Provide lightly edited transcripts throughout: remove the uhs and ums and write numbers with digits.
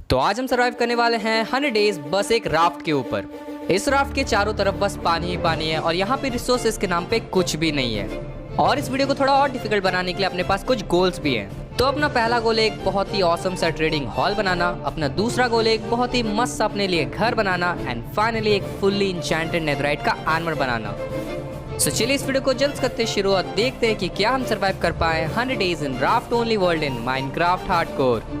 तो आज हम सर्वाइव करने वाले हैं 100 डेज बस एक राफ्ट के ऊपर। इस राफ्ट के चारों तरफ बस पानी ही पानी है और यहाँ पे रिसोर्सेज के नाम पे कुछ भी नहीं है। और इस वीडियो को थोड़ा और डिफिकल्ट बनाने के लिए अपने पास कुछ गोल्स भी हैं। तो अपना पहला गोल है एक बहुत ही ऑसम सा ट्रेडिंग हॉल बनाना, अपना दूसरा गोल है एक बहुत ही मस्त सा अपने लिए घर बनाना एंड फाइनली एक फुल्ली इंचेंटेड नेथराइट का आर्मर बनाना। सो चलिए इस वीडियो को जल्द करते शुरू और देखते हैं कि क्या हम सर्वाइव कर पाए 100 days in raft only world in Minecraft hardcore.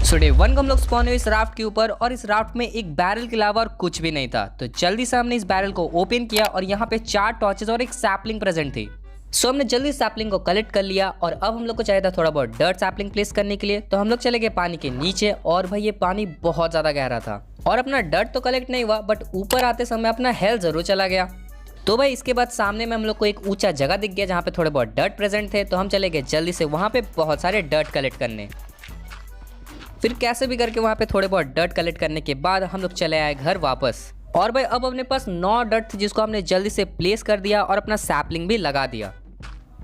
So day 1 को हम लोग स्पॉन हुए इस राफ्ट के ऊपर और इस राफ्ट में एक बैरल के अलावा और कुछ भी नहीं था। तो जल्दी से हमने इस बैरल को ओपन किया और यहाँ पे 4 टॉर्चेस और एक सैपलिंग प्रेजेंट थी। सो हमने जल्दी सैपलिंग को कलेक्ट कर लिया और अब हम लोग को चाहिए था थोड़ा बहुत डर्ट सैपलिंग प्लेस करने के लिए। तो हम लोग चले गए पानी के नीचे और भाई ये पानी बहुत ज्यादा गहरा था और अपना डर्ट तो कलेक्ट नहीं हुआ बट ऊपर आते समय अपना हेल्थ जरूर चला गया। तो भाई इसके बाद सामने में हम लोग को एक ऊंचा जगह दिख गया जहाँ पे थोड़े बहुत डर्ट प्रेजेंट थे। तो हम चले गए जल्दी से वहाँ पे बहुत सारे डर्ट कलेक्ट करने। फिर कैसे भी करके वहाँ पे थोड़े बहुत डर्ट कलेक्ट करने के बाद हम लोग चले आए घर वापस। और भाई अब अपने पास 9 डर्ट थी जिसको हमने जल्दी से प्लेस कर दिया और अपना सैपलिंग भी लगा दिया।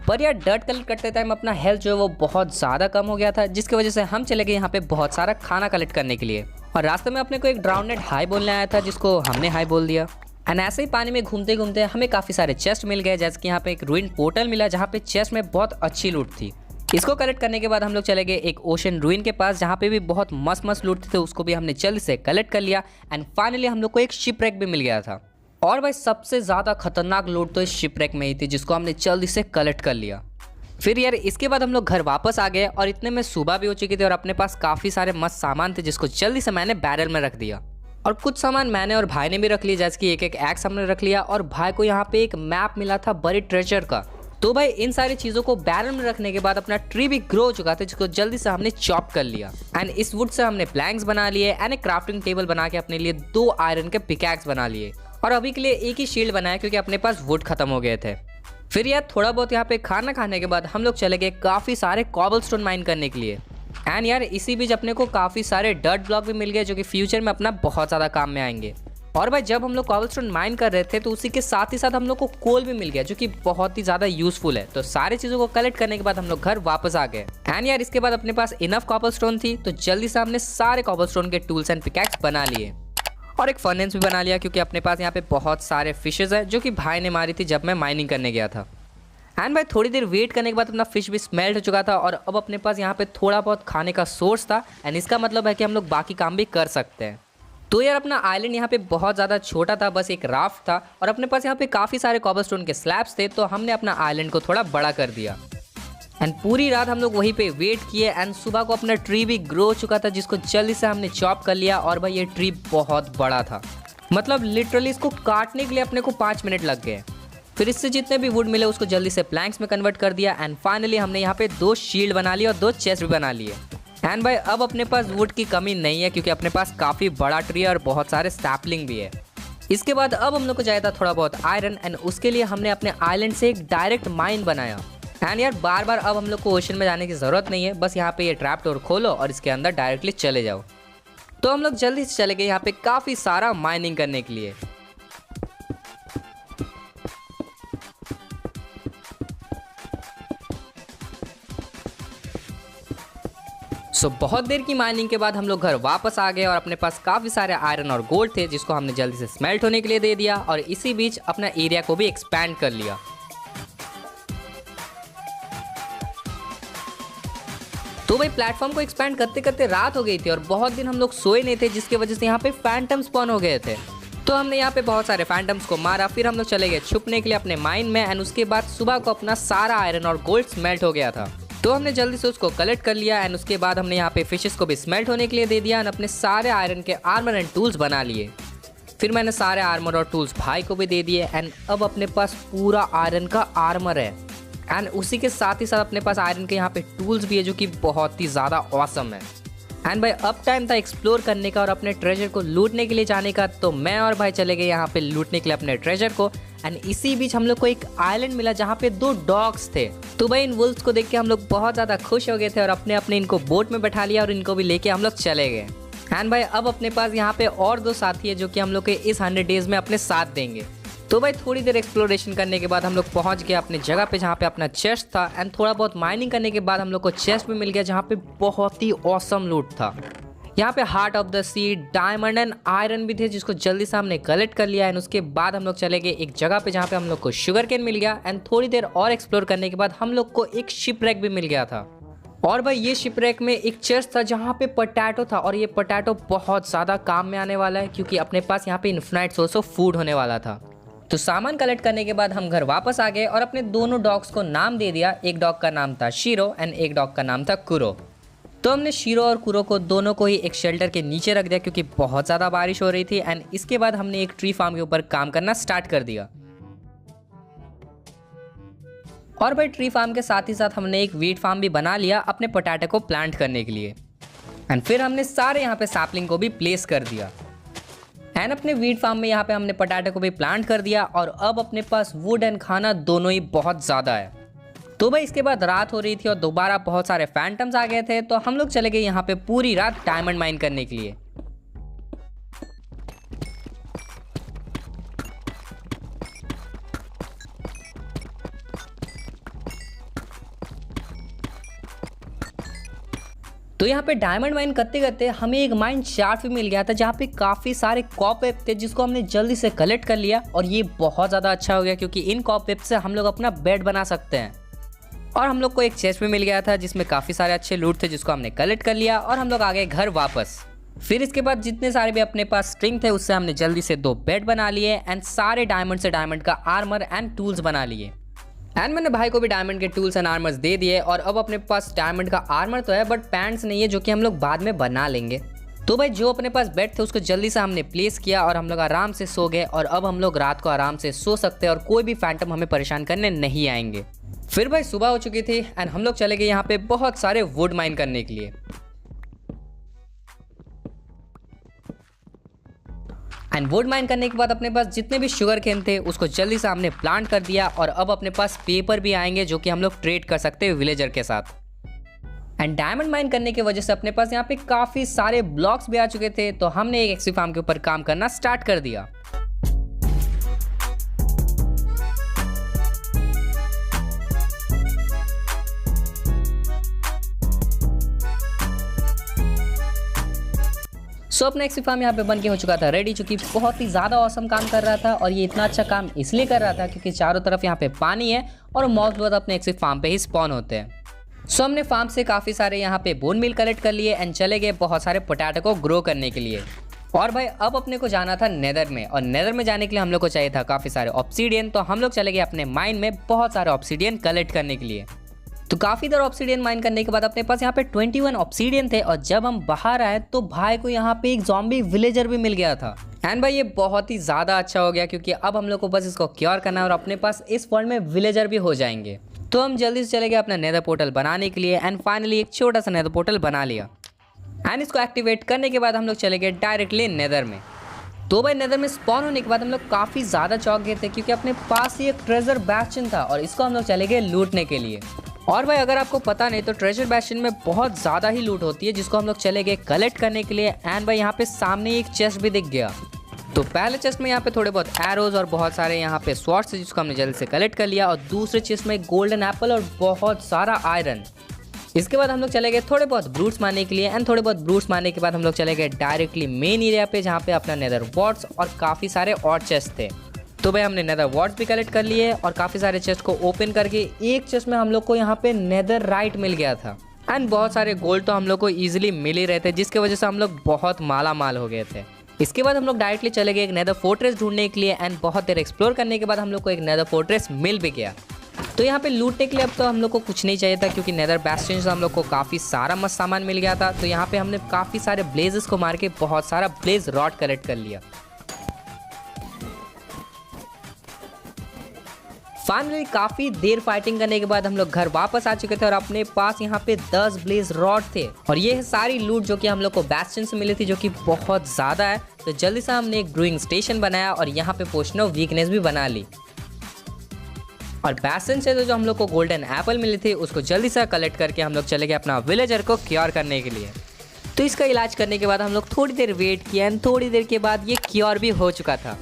पर यार डर्ट कलेक्ट करते टाइम अपना हेल्थ जो है वो बहुत ज़्यादा कम हो गया था, जिसकी वजह से हम चले गए यहाँ पे बहुत सारा खाना कलेक्ट करने के लिए। और रास्ते में अपने को एक ड्राउनेड हाई बोलने आया था जिसको हमने हाई बोल दिया। एंड ऐसे ही पानी में घूमते घूमते हमें काफ़ी सारे चेस्ट मिल गए, जैसे कि यहाँ पे एक रूइन पोर्टल मिला जहाँ पे चेस्ट में बहुत अच्छी लूट थी। इसको कलेक्ट करने के बाद हम लोग चले गए एक ओशन रूइन के पास जहाँ पे भी बहुत मस्त मस्त लूट थे, उसको भी हमने जल्दी से कलेक्ट कर लिया। एंड फाइनली हम लोग को एक शिपरेक भी मिल गया था। और भाई सबसे ज़्यादा खतरनाक लूट तो इस शिपरेक में ही थी जिसको हमने जल्दी से कलेक्ट कर लिया। फिर यार इसके बाद हम लोग घर वापस आ गए और इतने में सुबह भी हो चुकी थी और अपने पास काफ़ी सारे मस्त सामान थे जिसको जल्दी से मैंने बैरल में रख दिया। और कुछ सामान मैंने और भाई ने भी रख लिया, जैसे कि एक एक्स हमने रख लिया और भाई को यहाँ पे एक मैप मिला था बड़ी ट्रेजर का। तो भाई इन सारी चीज़ों को बैरल में रखने के बाद अपना ट्री भी ग्रो हो चुका था जिसको जल्दी से हमने चॉप कर लिया। एंड इस वुड से हमने प्लैंक्स बना लिए एंड एक क्राफ्टिंग टेबल बना के अपने लिए 2 आयरन के पिकैक्स बना लिए। और अभी के लिए एक ही शील्ड बनाया क्योंकि अपने पास वुड खत्म हो गए थे। फिर यार थोड़ा बहुत यहाँ पे खाना खाने के बाद हम लोग चले गए काफ़ी सारे कॉबलस्टोन माइन करने के लिए। एंड यार इसी बीच अपने को काफ़ी सारे डर्ट ब्लॉक भी मिल गए जो कि फ्यूचर में अपना बहुत ज़्यादा काम में आएंगे। और भाई जब हम लोग कॉबलस्टोन माइन कर रहे थे तो उसी के साथ ही साथ हम लोग को कोल भी मिल गया जो कि बहुत ही ज़्यादा यूजफुल है। तो सारी चीज़ों को कलेक्ट करने के बाद हम लोग घर वापस आ गए। एंड यार इसके बाद अपने पास इनफ कॉबलस्टोन थी तो जल्दी से हमने सारे कॉबलस्टोन के टूल्स एंड पिकैक्स बना लिए और एक फर्नेस भी बना लिया क्योंकि अपने पास यहाँ पे बहुत सारे फिशेज है जो कि भाई ने मारी थी जब मैं माइनिंग करने गया था। एंड भाई थोड़ी देर वेट करने के बाद अपना फिश भी स्मेल्ट हो चुका था और अब अपने पास यहाँ पे थोड़ा बहुत खाने का सोर्स था। एंड इसका मतलब है कि हम लोग बाकी काम भी कर सकते हैं। तो यार अपना आइलैंड यहाँ पे बहुत ज़्यादा छोटा था, बस एक राफ्ट था और अपने पास यहाँ पे काफ़ी सारे कॉबलस्टोन के स्लैब्स थे। तो हमने अपना आइलैंड को थोड़ा बड़ा कर दिया एंड पूरी रात हम लोग वहीं पे वेट किए। एंड सुबह को अपना ट्री भी ग्रो हो चुका था जिसको जल्दी से हमने चॉप कर लिया। और भाई ये ट्री बहुत बड़ा था, मतलब लिटरली इसको काटने के लिए अपने को 5 मिनट लग गए। फिर इससे जितने भी वुड मिले उसको जल्दी से प्लैंक्स में कन्वर्ट कर दिया। एंड फाइनली हमने यहाँ पे 2 शील्ड बना लिए और 2 चेस्ट भी बना लिए। एंड भाई अब अपने पास वुड की कमी नहीं है क्योंकि अपने पास काफ़ी बड़ा ट्री है और बहुत सारे सैपलिंग भी है। इसके बाद अब हम लोग को चाहिए था थोड़ा बहुत आयरन एंड उसके लिए हमने अपने आइलैंड से एक डायरेक्ट माइन बनाया। एंड यार बार बार अब हम लोग को ओशन में जाने की ज़रूरत नहीं है, बस यहाँ पे ये ट्रैप डोर खोलो और इसके अंदर डायरेक्टली चले जाओ। तो हम लोग जल्दी से चले गए यहाँ पे काफ़ी सारा माइनिंग करने के लिए। सो बहुत देर की माइनिंग के बाद हम लोग घर वापस आ गए और अपने पास काफ़ी सारे आयरन और गोल्ड थे जिसको हमने जल्दी से स्मेल्ट होने के लिए दे दिया और इसी बीच अपना एरिया को भी एक्सपैंड कर लिया। तो भाई प्लेटफॉर्म को एक्सपैंड करते करते रात हो गई थी और बहुत दिन हम लोग सोए नहीं थे जिसकी वजह से यहाँ पे फैंटम स्पॉन हो गए थे। तो हमने यहाँ पे बहुत सारे फैंटम्स को मारा, फिर हम लोग चले गए छुपने के लिए अपने माइन में। एंड उसके बाद सुबह को अपना सारा आयरन और गोल्ड स्मेल्ट हो गया था तो हमने जल्दी से उसको कलेक्ट कर लिया। एंड उसके बाद हमने यहाँ पे फिशेस को भी स्मेल्ट होने के लिए दे दिया एंड अपने सारे आयरन के आर्मर एंड टूल्स बना लिए। फिर मैंने सारे आर्मर और टूल्स भाई को भी दे दिए एंड अब अपने पास पूरा आयरन का आर्मर है। एंड उसी के साथ ही साथ अपने पास आयरन के यहाँ पे टूल्स भी है जो कि बहुत ही ज़्यादा ऑसम है। एंड भाई अब टाइम था एक्सप्लोर करने का और अपने ट्रेजर को लूटने के लिए जाने का। तो मैं और भाई चले गए यहाँ पे लूटने के लिए अपने ट्रेजर को। एंड इसी बीच हम लोग को एक आइलैंड मिला जहाँ पे 2 डॉग्स थे। तो भाई इन वुल्फ्स को देख के हम लोग बहुत ज़्यादा खुश हो गए थे और अपने अपने इनको बोट में बैठा लिया और इनको भी लेके हम लोग चले गए। एंड भाई अब अपने पास यहाँ पे और 2 साथी है जो कि हम लोग के इस 100 डेज में अपने साथ देंगे। तो भाई थोड़ी देर एक्सप्लोरेशन करने के बाद हम लोग पहुंच गए अपनी जगह पे जहाँ पे अपना चेस्ट था एंड थोड़ा बहुत माइनिंग करने के बाद हम लोग को चेस्ट भी मिल गया जहाँ पे बहुत ही ऑसम लूट था। यहाँ पे heart of the sea, diamond and iron भी थे जिसको जल्दी से हमने कलेक्ट कर लिया एंड उसके बाद हम लोग चले गए एक जगह पे जहाँ पे हम लोग को शुगर केन मिल गया एंड थोड़ी देर और एक्सप्लोर करने के बाद हम लोग को एक शिपरेक भी मिल गया था। और भाई ये शिपरेक में एक चेस्ट था जहाँ पे पोटैटो था और ये पोटैटो बहुत ज़्यादा काम में आने वाला है क्योंकि अपने पास यहाँ पे इन्फिनाइट सोर्स ऑफ फूड होने वाला था। तो सामान कलेक्ट करने के बाद हम घर वापस आ गए और अपने दोनों डॉग्स को नाम दे दिया। एक डॉग का नाम था शीरो एंड एक डॉग का नाम था कुरो। तो हमने शीरो और कुरो को दोनों को ही एक शेल्टर के नीचे रख दिया क्योंकि बहुत ज़्यादा बारिश हो रही थी एंड इसके बाद हमने एक ट्री फार्म के ऊपर काम करना स्टार्ट कर दिया। और भाई ट्री फार्म के साथ ही साथ हमने एक वीट फार्म भी बना लिया अपने पोटैटो को प्लांट करने के लिए एंड फिर हमने सारे यहाँ पे सैपलिंग को भी प्लेस कर दिया एंड अपने वीट फार्म में यहाँ पे हमने पोटैटो को भी प्लांट कर दिया और अब अपने पास वुड एंड खाना दोनों ही बहुत ज़्यादा है। तो भाई इसके बाद रात हो रही थी और दोबारा बहुत सारे फैंटम्स आ गए थे तो हम लोग चले गए यहाँ पे पूरी रात डायमंड माइन करने के लिए। तो यहाँ पे डायमंड माइन करते करते हमें एक माइन शाफ्ट भी मिल गया था जहाँ पे काफ़ी सारे कॉपवेब थे जिसको हमने जल्दी से कलेक्ट कर लिया और ये बहुत ज़्यादा अच्छा हो गया क्योंकि इन कॉपवेब से हम लोग अपना बेड बना सकते हैं। और हम लोग को एक चेस्ट भी मिल गया था जिसमें काफ़ी सारे अच्छे लूट थे जिसको हमने कलेक्ट कर लिया और हम लोग आ गए घर वापस। फिर इसके बाद जितने सारे भी अपने पास स्ट्रिंग थे उससे हमने जल्दी से 2 बेड बना लिए एंड सारे डायमंड से डायमंड का आर्मर एंड टूल्स बना लिए एंड मैंने भाई को भी डायमंड के टूल्स एंड आर्मर्स दे दिए और अब अपने पास डायमंड का आर्मर तो है बट पैंट्स नहीं है जो कि हम लोग बाद में बना लेंगे। तो भाई जो अपने पास बेड थे उसको जल्दी से हमने प्लेस किया और हम लोग आराम से सो गए और अब हम लोग रात को आराम से सो सकते हैं और कोई भी फैंटम हमें परेशान करने नहीं आएंगे। फिर भाई सुबह हो चुकी थी एंड हम लोग चले गए यहाँ पे बहुत सारे वुड माइन करने के लिए एंड वुड माइन करने के बाद अपने पास जितने भी शुगर केन थे उसको जल्दी से हमने प्लांट कर दिया और अब अपने पास पेपर भी आएंगे जो कि हम लोग ट्रेड कर सकते हैं विलेजर के साथ। एंड डायमंड माइन करने की वजह से अपने पास यहाँ पे काफ़ी सारे ब्लॉक्स भी आ चुके थे तो हमने एक एक्सी फार्म के ऊपर काम करना स्टार्ट कर दिया। सो अपना एक्सी फार्म यहाँ पे बन के हो चुका था रेडी, चूंकि बहुत ही ज़्यादा औसम काम कर रहा था और ये इतना अच्छा काम इसलिए कर रहा था क्योंकि चारों तरफ यहाँ पे पानी है और मॉब्स बहुत अपने एक्सी फार्म पे ही स्पॉन होते हैं। सो हमने फार्म से काफ़ी सारे यहाँ पे बोन मिल कलेक्ट कर लिए एंड चले गए बहुत सारे पोटैटो को ग्रो करने के लिए। और भाई अब अपने को जाना था नेदर में और नेदर में जाने के लिए हम लोग को चाहिए था काफ़ी सारे ऑब्सीडियन। तो हम लोग चले गए अपने माइन में बहुत सारे ऑब्सीडियन कलेक्ट करने के लिए। तो काफ़ी देर ऑब्सीडियन माइन करने के बाद अपने पास यहाँ पे 21 ऑब्सीडियन थे और जब हम बाहर आए तो भाई को यहाँ पे एक ज़ॉम्बी विलेजर भी मिल गया था। एंड भाई ये बहुत ही ज़्यादा अच्छा हो गया क्योंकि अब हम लोग को बस इसको क्योर करना है और अपने पास इस वर्ल्ड में विलेजर भी हो जाएंगे। तो हम जल्दी से चले गए अपना नेदर पोर्टल बनाने के लिए एंड फाइनली एक छोटा सा नेदर पोर्टल बना लिया एंड इसको एक्टिवेट करने के बाद हम लोग चले गए डायरेक्टली नेदर में। तो भाई नेदर में स्पॉन होने के बाद हम लोग काफ़ी ज़्यादा चौंक गए थे क्योंकि अपने पास ही एक ट्रेजर बैस्टियन था और इसको हम लोग चले गए लूटने के लिए। और भाई अगर आपको पता नहीं तो ट्रेजर बैस्टियन में बहुत ज़्यादा ही लूट होती है जिसको हम लोग चले गए कलेक्ट करने के लिए। एंड भाई यहाँ पे सामने एक चेस्ट भी दिख गया। तो पहले चेस्ट में यहाँ पे थोड़े बहुत एरोज और बहुत सारे यहाँ पे स्वॉर्ड्स जिसको हमने जल्दी से कलेक्ट कर लिया और दूसरे चेस्ट में गोल्डन एप्पल और बहुत सारा आयरन। इसके बाद हम लोग चले गए थोड़े बहुत ब्रूट्स मारने के लिए एंड थोड़े बहुत ब्रूट्स मारने के बाद हम लोग चले गए डायरेक्टली मेन एरिया पे जहाँ पे अपना नेदर वॉर्ड्स और काफ़ी सारे और चेस्ट थे। तो भाई हमने नेदर वॉर्ड्स भी कलेक्ट कर लिए और काफ़ी सारे चेस्ट को ओपन करके एक चेस्ट में हम लोग को यहाँ पे नेदर राइट मिल गया था एंड बहुत सारे गोल्ड तो हम लोग को ईजिली मिल ही रहे थे जिसकी वजह से हम लोग बहुत माला माल हो गए थे। इसके बाद हम लोग डायरेक्टली चले गए एक नेदर फोर्ट्रेस ढूंढने के लिए एंड बहुत देर एक्सप्लोर करने के बाद हम लोग को एक नेदर फोर्ट्रेस मिल भी गया। तो यहाँ पे लूटने के लिए अब तो हम लोग को कुछ नहीं चाहिए था क्योंकि नेदर बैस्टियन से हम लोग को काफ़ी सारा मस्त सामान मिल गया था। तो यहाँ पे हमने काफ़ी सारे ब्लेजेस को मार के बहुत सारा ब्लेज रॉड कलेक्ट कर लिया। फाइनली काफ़ी देर फाइटिंग करने के बाद हम लोग घर वापस आ चुके थे और अपने पास यहाँ पे 10 ब्लेज रॉड थे और ये है सारी लूट जो कि हम लोग को बैस्टियन से मिली थी जो कि बहुत ज़्यादा है। तो जल्दी से हमने एक ब्रूइंग स्टेशन बनाया और यहाँ पे पोशन ऑफ वीकनेस भी बना ली और बैस्टियन से तो जो हम लोग को गोल्डन एप्पल मिली थी उसको जल्दी से कलेक्ट करके हम लोग चले गए अपना विलेजर को क्योर करने के लिए। तो इसका इलाज करने के बाद हम लोग थोड़ी देर वेट किया एंड थोड़ी देर के बाद ये क्योर भी हो चुका था।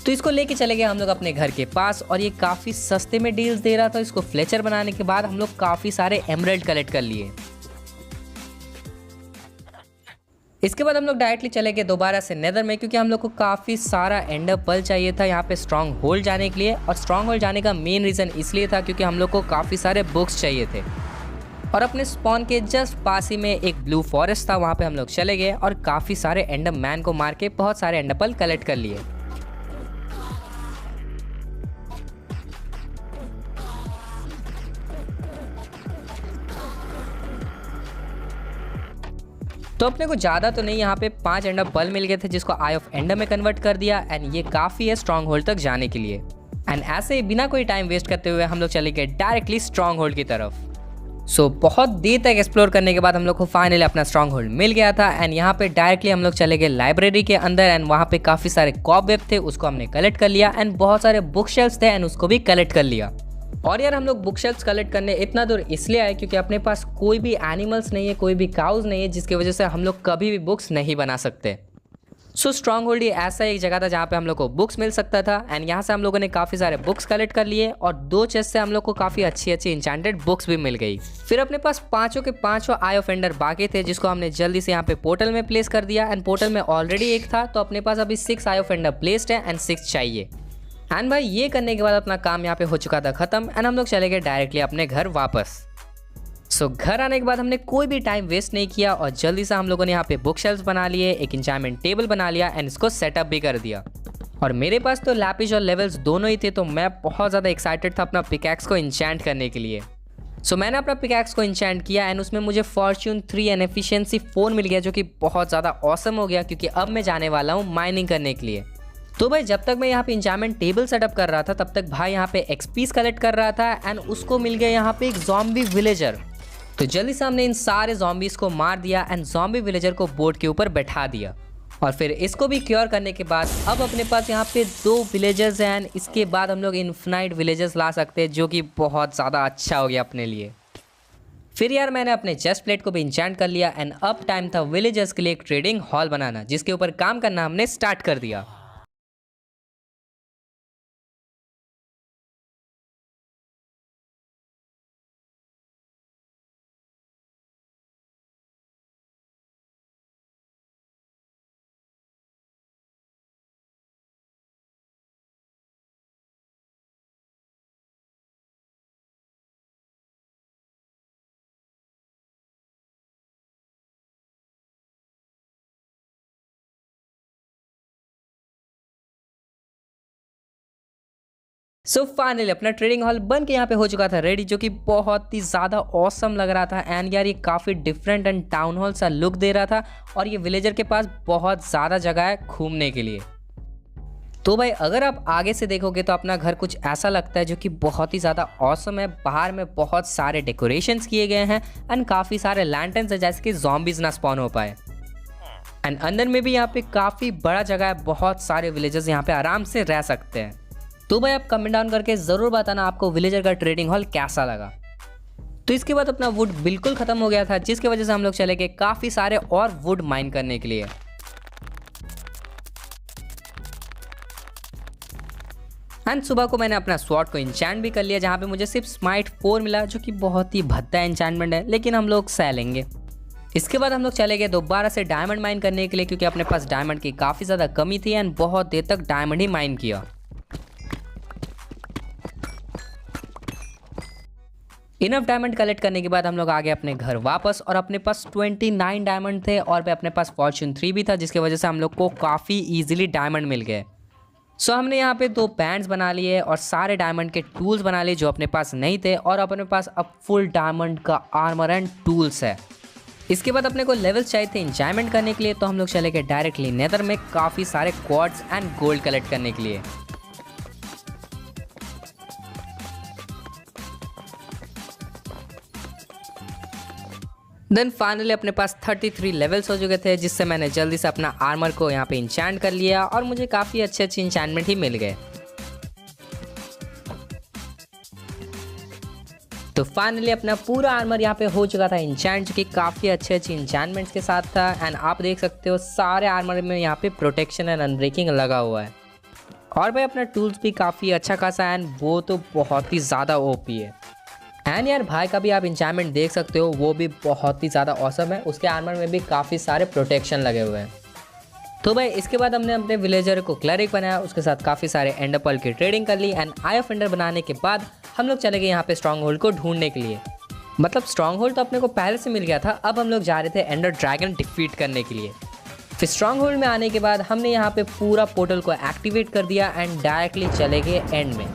तो इसको लेके चले गए हम लोग अपने घर के पास और ये काफ़ी सस्ते में डील्स दे रहा था। इसको फ्लेचर बनाने के बाद हम लोग काफ़ी सारे एमरल्ड कलेक्ट कर लिए। इसके बाद हम लोग डायरेक्टली चले गए दोबारा से नेदर में, क्योंकि हम लोग को काफ़ी सारा एंडर पर्ल चाहिए था यहाँ पे स्ट्रॉन्ग होल्ड जाने के लिए। और स्ट्रॉन्ग होल्ड जाने का मेन रीज़न इसलिए था क्योंकि हम लोग को काफ़ी सारे बुक्स चाहिए थे। और अपने स्पॉन के जस्ट पास ही में एक ब्लू फॉरेस्ट था, वहाँ पे हम लोग चले गए और काफ़ी सारे एंडर मैन को मार के बहुत सारे एंडर पर्ल कलेक्ट कर लिए। तो अपने को ज़्यादा तो नहीं, यहाँ पे 5 एंडर पर्ल मिल गए थे जिसको आई ऑफ एंडर में कन्वर्ट कर दिया। एंड ये काफ़ी है स्ट्रॉन्ग होल्ड तक जाने के लिए। एंड ऐसे ही बिना कोई टाइम वेस्ट करते हुए हम लोग चले गए डायरेक्टली स्ट्रॉन्ग होल्ड की तरफ। सो बहुत देर तक एक्सप्लोर करने के बाद हम लोग को फाइनली अपना स्ट्रॉन्ग होल्ड मिल गया था। एंड यहाँ पे डायरेक्टली हम लोग चले गए लाइब्रेरी के अंदर। एंड वहाँ पे काफ़ी सारे कॉबवेब थे, उसको हमने कलेक्ट कर लिया। एंड बहुत सारे बुक शेल्फ्स थे एंड उसको भी कलेक्ट कर लिया। और यार हम लोग बुक शेल्फ्स कलेक्ट करने इतना दूर इसलिए आए क्योंकि अपने पास कोई भी एनिमल्स नहीं है, कोई भी काउज नहीं है, जिसकी वजह से हम लोग कभी भी बुक्स नहीं बना सकते। सो स्ट्रॉन्ग होल्ड ऐसा एक जगह था जहाँ पे हम लोग को बुक्स मिल सकता था। एंड यहाँ से हम लोगों ने काफ़ी सारे बुक्स कलेक्ट कर लिए और 2 चेस्ट से हम लोग को काफ़ी अच्छी इंचेंटेड बुक्स भी मिल गई। फिर अपने पास 5 के 5 आई ऑफ एंडर बाकी थे, जिसको हमने जल्दी से यहाँ पे पोर्टल में प्लेस कर दिया। एंड पोर्टल में ऑलरेडी एक था, तो अपने पास अभी 6 आई ऑफ एंडर प्लेस्ड है एंड 6 चाहिए। एंड भाई ये करने के बाद अपना काम यहाँ पे हो चुका था खत्म। एंड हम लोग चले गए डायरेक्टली अपने घर वापस। सो घर आने के बाद हमने कोई भी टाइम वेस्ट नहीं किया और जल्दी से हम लोगों ने यहाँ पे बुक शेल्फ्स बना लिए, एक इंचार्टमेंट टेबल बना लिया एंड इसको सेटअप भी कर दिया। और मेरे पास तो लैपिस और लेवल्स दोनों ही थे, तो मैं बहुत ज़्यादा एक्साइटेड था अपना पिकैक्स को इंचैंट करने के लिए। सो मैंने अपना पिकैक्स को इंचैंट किया एंड उसमें मुझे फॉर्च्यून 3 एंड एफिशिएंसी 4 मिल गया, जो कि बहुत ज़्यादा ऑसम हो गया क्योंकि अब मैं जाने वाला हूँ माइनिंग करने के लिए। तो भाई जब तक मैं यहाँ पे इंचार्टमेंट टेबल सेटअप कर रहा था तब तक भाई यहाँ पे एक्सपीस कलेक्ट कर रहा था एंड उसको मिल गया यहाँ पे एक ज़ॉम्बी विलेजर। तो जल्दी से हमने इन सारे ज़ॉम्बीज़ को मार दिया एंड ज़ॉम्बी विलेजर को बोट के ऊपर बैठा दिया। और फिर इसको भी क्योर करने के बाद अब अपने पास यहाँ पे 2 विलेजर्स हैं एंड इसके बाद हम लोग इन्फिनाइट विलेजर्स ला सकते हैं, जो कि बहुत ज़्यादा अच्छा हो गया अपने लिए। फिर यार मैंने अपने चेस्ट प्लेट को भी इंचैंट कर लिया एंड अब टाइम था विलेजर्स के लिए एक ट्रेडिंग हॉल बनाना, जिसके ऊपर काम करना हमने स्टार्ट कर दिया। सो फाइनली अपना ट्रेडिंग हॉल बन के यहाँ पे हो चुका था रेडी, जो कि बहुत ही ज़्यादा ऑसम लग रहा था। एंड यार ये काफ़ी डिफरेंट एंड टाउन हॉल सा लुक दे रहा था और ये विलेजर के पास बहुत ज़्यादा जगह है घूमने के लिए। तो भाई अगर आप आगे से देखोगे तो अपना घर कुछ ऐसा लगता है, जो कि बहुत ही ज़्यादा ऑसम है। बाहर में बहुत सारे डेकोरेशंस किए गए हैं एंड काफ़ी सारे लैंटर्न्स है, जैसे कि ज़ॉम्बीज़ ना स्पॉन हो पाए। एंड अंदर में भी यहाँ पे काफ़ी बड़ा जगह है, बहुत सारे विलेजर्स यहाँ पे आराम से रह सकते हैं। तो भाई आप कमेंट डाउन करके ज़रूर बताना आपको विलेजर का ट्रेडिंग हॉल कैसा लगा। तो इसके बाद अपना वुड बिल्कुल ख़त्म हो गया था, जिसकी वजह से हम लोग चले गए काफ़ी सारे और वुड माइन करने के लिए। एंड सुबह को मैंने अपना स्वॉर्ड को इंचैंट भी कर लिया, जहाँ पे मुझे सिर्फ स्माइट 4 मिला, जो कि बहुत ही भद्दा इंचैंटमेंट है, लेकिन हम लोग सह लेंगे। इसके बाद हम लोग चले गए दोबारा से डायमंड माइन करने के लिए, क्योंकि अपने पास डायमंड की काफ़ी ज़्यादा कमी थी एंड बहुत देर तक डायमंड ही माइन किया। इनफ डायमंड कलेक्ट करने के बाद हम लोग आ गए अपने घर वापस और अपने पास 29 डायमंड थे और अपने पास फॉर्च्यून 3 भी था, जिसकी वजह से हम लोग को काफ़ी ईजिली डायमंड मिल गए। सो हमने यहाँ पे 2 पैंट्स बना लिए और सारे डायमंड के टूल्स बना लिए जो अपने पास नहीं थे, और अपने पास अब फुल डायमंड का आर्मर एंड टूल्स है। इसके बाद अपने को लेवल्स चाहिए थे इंचार्टमेंट करने के लिए, तो हम लोग चले गए डायरेक्टली नेदर में काफ़ी सारे क्वार्ट्स एंड गोल्ड कलेक्ट करने के लिए। देन फाइनली अपने पास 33 लेवल्स हो चुके थे, जिससे मैंने जल्दी से अपना आर्मर को यहाँ पे इंचैंट कर लिया और मुझे काफ़ी अच्छे इंचैंटमेंट ही मिल गए। तो फाइनली अपना पूरा आर्मर यहाँ पे हो चुका था इंचैंट, जो कि काफ़ी अच्छे इंचैंटमेंट्स के साथ था। एंड आप देख सकते हो सारे आर्मर में यहाँ पे प्रोटेक्शन एंड अनब्रेकिंग लगा हुआ है। और भाई अपना टूल्स भी काफ़ी अच्छा खासा है एंड वो तो बहुत ही ज़्यादा ओपी है। एंड यार भाई का भी आप इंचार्टमेंट देख सकते हो, वो भी बहुत ही ज़्यादा ऑसम है। उसके आर्मर में भी काफ़ी सारे प्रोटेक्शन लगे हुए हैं। तो भाई इसके बाद हमने अपने विलेजर को क्लरिक बनाया, उसके साथ काफ़ी सारे एंडर पर्ल की ट्रेडिंग कर ली एंड आई ऑफ एंडर बनाने के बाद हम लोग चले गए यहाँ पे स्ट्रॉन्ग होल्ड को ढूंढने के लिए। मतलब स्ट्रॉन्ग होल्ड तो अपने को पहले से मिल गया था, अब हम लोग जा रहे थे एंडर ड्रैगन डिफीट करने के लिए। फिर स्ट्रॉन्ग होल्ड में आने के बाद हमने यहाँ पे पूरा पोर्टल को एक्टिवेट कर दिया एंड डायरेक्टली चले गए एंड में।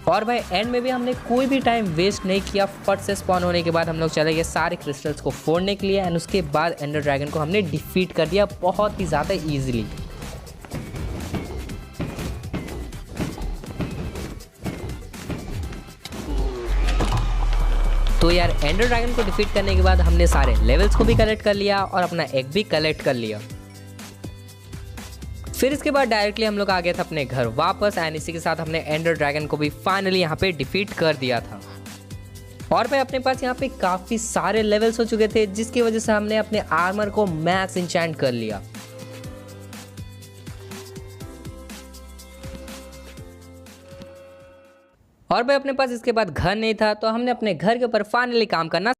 और भाई एंड में भी हमने कोई भी टाइम वेस्ट नहीं किया। फट से स्पॉन होने के बाद हम लोग चले गए सारे क्रिस्टल्स को फोड़ने के लिए एंड उसके बाद एंडर ड्रैगन को हमने डिफीट कर दिया बहुत ही ज़्यादा ईजिली। तो यार एंडर ड्रैगन को डिफीट करने के बाद हमने सारे लेवल्स को भी कलेक्ट कर लिया और अपना एग भी कलेक्ट कर लिया। फिर इसके बाद डायरेक्टली हम लोग आ गए थे अपने घर वापस एंड इसी के साथ हमने एंडर ड्रैगन को भी फाइनली यहाँ पे डिफीट कर दिया था। और भाई अपने पास यहाँ पे काफ़ी सारे लेवल्स हो चुके थे, जिसकी वजह से हमने अपने आर्मर को मैक्स इंचेंट कर लिया। और भाई अपने पास इसके बाद घर नहीं था, तो हमने अपने घर के ऊपर फाइनली काम करना।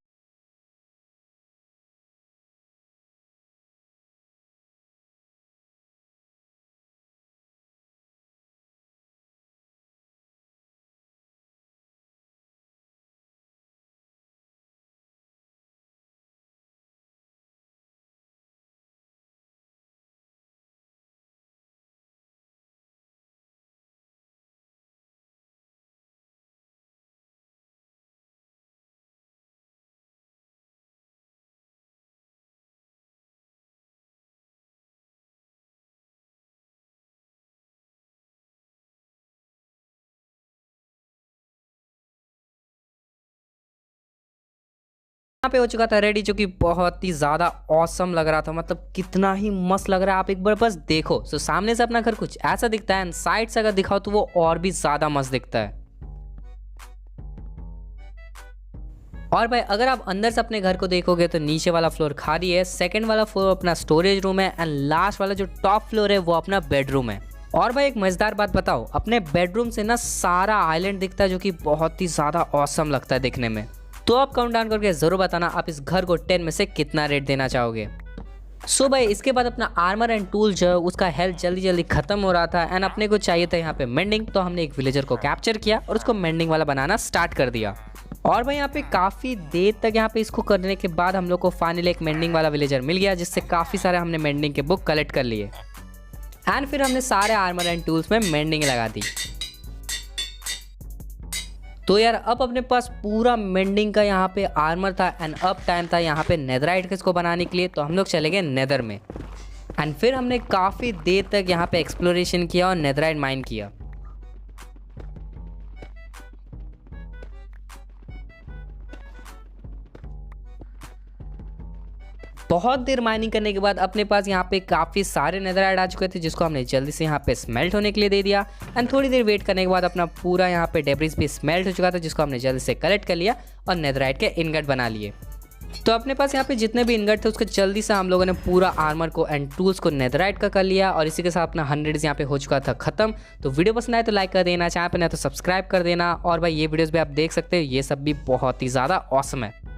यहाँ पे हो चुका था रेडी, जो कि बहुत ही ज़्यादा ऑसम लग रहा था। मतलब कितना ही मस्त लग रहा है, आप एक बार बस देखो। तो सामने से अपना घर कुछ ऐसा दिखता है एंड साइड से अगर दिखाओ तो वो और भी ज़्यादा मस्त दिखता है। और भाई अगर आप अंदर से अपने घर को देखोगे तो नीचे वाला फ्लोर खाली है, सेकंड वाला फ्लोर अपना स्टोरेज रूम है एंड लास्ट वाला जो टॉप फ्लोर है वो अपना बेडरूम है। और भाई एक मजेदार बात बताओ, अपने बेडरूम से ना सारा आइलैंड दिखता है, जो कि बहुत ही ज़्यादा ऑसम लगता है दिखने में। तो आप काउंट डाउन करके ज़रूर बताना आप इस घर को 10 में से कितना रेट देना चाहोगे। सो भाई इसके बाद अपना आर्मर एंड टूल जो है उसका हेल्थ जल्दी जल्दी खत्म हो रहा था एंड अपने को चाहिए था यहाँ पे मेंडिंग। तो हमने एक विलेजर को कैप्चर किया और उसको मेंडिंग वाला बनाना स्टार्ट कर दिया। और भाई यहाँ पे काफ़ी देर तक यहाँ पे इसको करने के बाद हम लोग को फाइनली एक मेंडिंग वाला विलेजर मिल गया, जिससे काफ़ी सारे हमने मेंडिंग के बुक कलेक्ट कर लिए एंड फिर हमने सारे आर्मर एंड टूल्स में मेंडिंग लगा दी। तो यार अब अपने पास पूरा मेंडिंग का यहाँ पे आर्मर था एंड अब टाइम था यहाँ पे नेदराइट के इसको बनाने के लिए। तो हम लोग चले गए नेदर में एंड फिर हमने काफ़ी देर तक यहाँ पे एक्सप्लोरेशन किया और नेदराइट माइन किया। बहुत देर माइनिंग करने के बाद अपने पास यहाँ पे काफ़ी सारे नेदराइट आ चुके थे, जिसको हमने जल्दी से यहाँ पे स्मेल्ट होने के लिए दे दिया एंड थोड़ी देर वेट करने के बाद अपना पूरा यहाँ पे डेब्रिस भी स्मेल्ट हो चुका था, जिसको हमने जल्दी से कलेक्ट कर लिया और नेदराइट के इनगट बना लिए। तो अपने पास यहाँ पे जितने भी इनगट थे उसको जल्दी से हम लोगों ने पूरा आर्मर को एंड टूल्स को नेदराइट का कर लिया और इसी के साथ अपना 100 यहाँ पे हो चुका था खत्म। तो वीडियो पसंद आए तो लाइक कर देना, चैनल पर नहीं तो सब्सक्राइब कर देना। और भाई ये वीडियोस भी आप देख सकते हो, ये सब भी बहुत ही ज़्यादा ऑसम है।